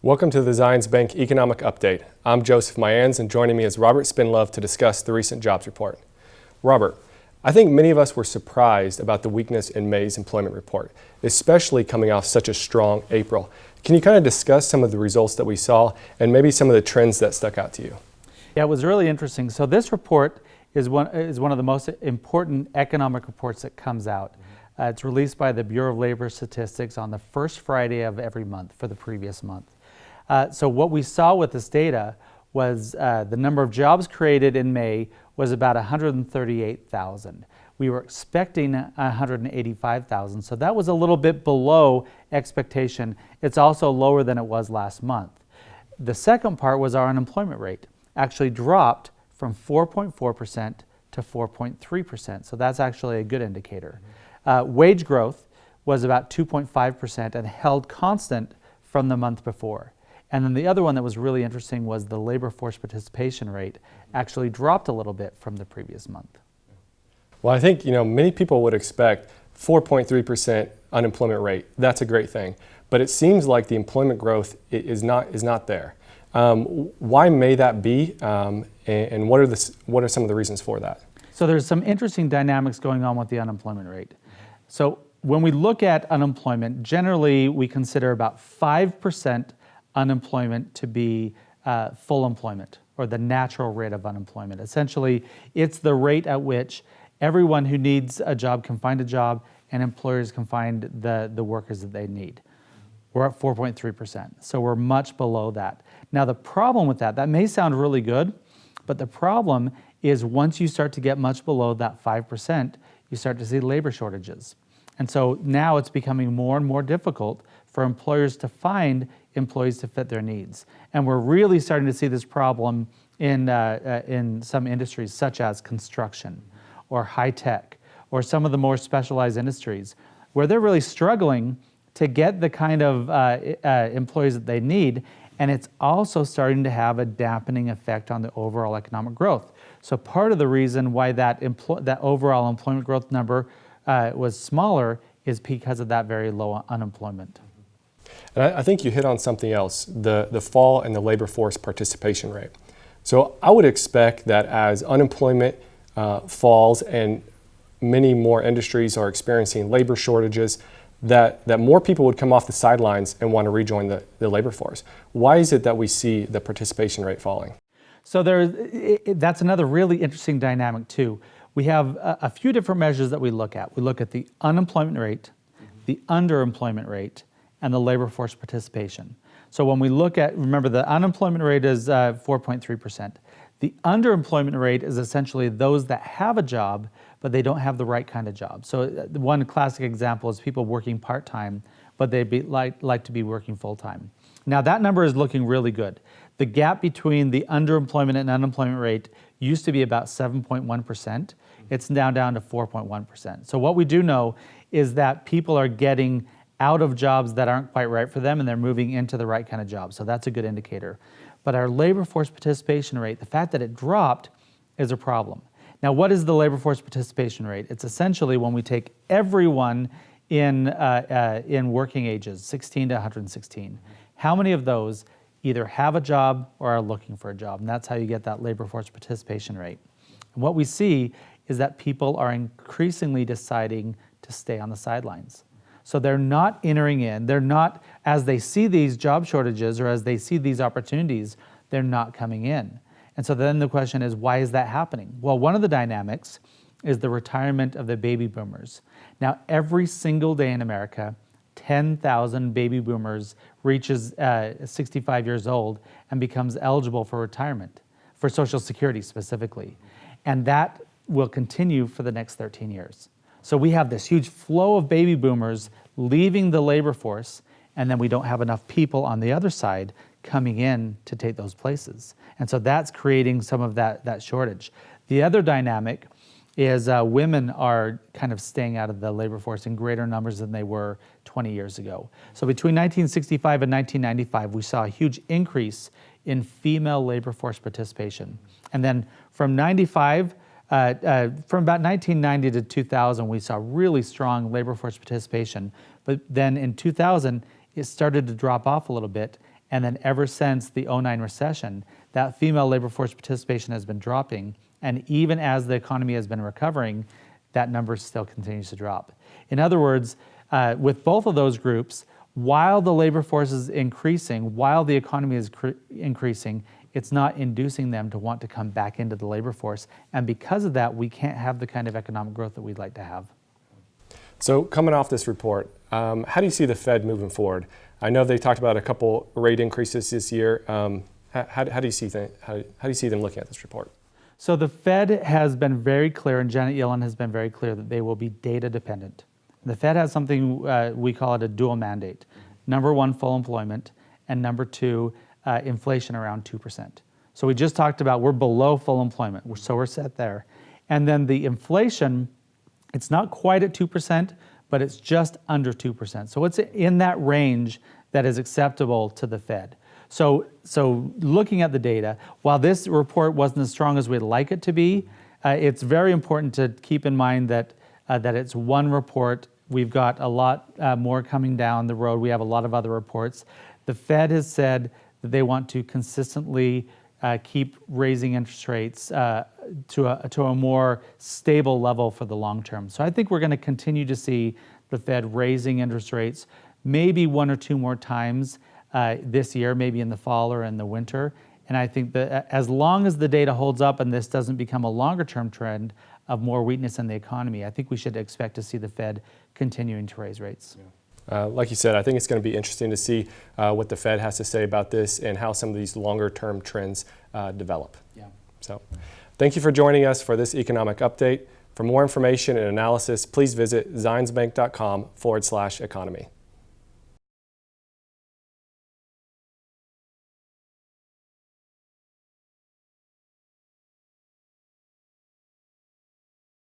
Welcome to the Zions Bank Economic Update. I'm Joseph Mayans, and joining me is Robert Spendlove to discuss the recent jobs report. Robert, I think many of us were surprised about the weakness in May's employment report, especially coming off such a strong April. Can you kind of discuss some of the results that we saw and maybe some of the trends that stuck out to you? Yeah, it was really interesting. So this report is one of the most important economic reports that comes out. It's released by the Bureau of Labor Statistics on the first Friday of every month for the previous month. So what we saw with this data was the number of jobs created in May was about 138,000. We were expecting 185,000, so that was a little bit below expectation. It's also lower than it was last month. The second part was our unemployment rate actually dropped from 4.4% to 4.3%, so that's actually a good indicator. Wage growth was about 2.5% and held constant from the month before. And then the other one that was really interesting was the labor force participation rate actually dropped a little bit from the previous month. Well, I think many people would expect 4.3% unemployment rate. That's a great thing, but it seems like the employment growth is not there. Why may that be, and what are some of the reasons for that? So there's some interesting dynamics going on with the unemployment rate. So when we look at unemployment, generally we consider about 5% unemployment to be full employment, or the natural rate of unemployment. Essentially, it's the rate at which everyone who needs a job can find a job and employers can find the workers that they need. We're at 4.3%, so we're much below that. Now the problem with that may sound really good, but the problem is once you start to get much below that 5%, you start to see labor shortages. And so now it's becoming more and more difficult for employers to find employees to fit their needs. And we're really starting to see this problem in some industries such as construction or high tech or some of the more specialized industries where they're really struggling to get the kind of employees that they need. And it's also starting to have a dampening effect on the overall economic growth. So part of the reason why that overall employment growth number was smaller is because of that very low unemployment. And I think you hit on something else, the fall in the labor force participation rate. So I would expect that as unemployment falls and many more industries are experiencing labor shortages, that more people would come off the sidelines and want to rejoin the labor force. Why is it that we see the participation rate falling? So that's another really interesting dynamic too. We have a few different measures that we look at. We look at the unemployment rate, the underemployment rate, and the labor force participation. So when we look at, remember the unemployment rate is 4.3%. The underemployment rate is essentially those that have a job, but they don't have the right kind of job. So one classic example is people working part-time, but they'd like to be working full-time. Now that number is looking really good. The gap between the underemployment and unemployment rate used to be about 7.1%. It's now down to 4.1%. So what we do know is that people are getting out of jobs that aren't quite right for them and they're moving into the right kind of jobs. So that's a good indicator. But our labor force participation rate, the fact that it dropped, is a problem. Now what is the labor force participation rate? It's essentially when we take everyone in working ages, 16 to 116. How many of those either have a job or are looking for a job? And that's how you get that labor force participation rate. And what we see is that people are increasingly deciding to stay on the sidelines. So they're not entering in, they're not, as they see these job shortages or as they see these opportunities, they're not coming in. And so then the question is, why is that happening? Well, one of the dynamics is the retirement of the baby boomers. Now, every single day in America, 10,000 baby boomers reaches 65 years old and becomes eligible for retirement, for Social Security specifically. And that will continue for the next 13 years. So we have this huge flow of baby boomers leaving the labor force, and then we don't have enough people on the other side coming in to take those places. And so that's creating some of that shortage. The other dynamic is women are kind of staying out of the labor force in greater numbers than they were 20 years ago. So between 1965 and 1995, we saw a huge increase in female labor force participation. And then from about 1990 to 2000, we saw really strong labor force participation. But then in 2000, it started to drop off a little bit, And then ever since the '09 recession, that female labor force participation has been dropping. And even as the economy has been recovering, that number still continues to drop. In other words, with both of those groups, while the labor force is increasing, while the economy is increasing, it's not inducing them to want to come back into the labor force. And because of that, we can't have the kind of economic growth that we'd like to have. So coming off this report, how do you see the Fed moving forward? I know they talked about a couple rate increases this year. How do you see them looking at this report? So the Fed has been very clear, and Janet Yellen has been very clear, that they will be data dependent. The Fed has something, we call it a dual mandate. Number one, full employment, and number two, inflation around 2%. So we just talked about we're below full employment, so we're set there. And then the inflation, it's not quite at 2%, but it's just under 2%. So it's in that range that is acceptable to the Fed. So looking at the data, while this report wasn't as strong as we'd like it to be, it's very important to keep in mind that it's one report. We've got a lot more coming down the road. We have a lot of other reports. The Fed has said that they want to consistently keep raising interest rates to a more stable level for the long term. So I think we're going to continue to see the Fed raising interest rates maybe one or two more times this year, maybe in the fall or in the winter. And I think that as long as the data holds up and this doesn't become a longer term trend of more weakness in the economy, I think we should expect to see the Fed continuing to raise rates. Yeah. Like you said, I think it's going to be interesting to see what the Fed has to say about this and how some of these longer term trends develop. Yeah. So thank you for joining us for this economic update. For more information and analysis, please visit zionsbank.com/economy.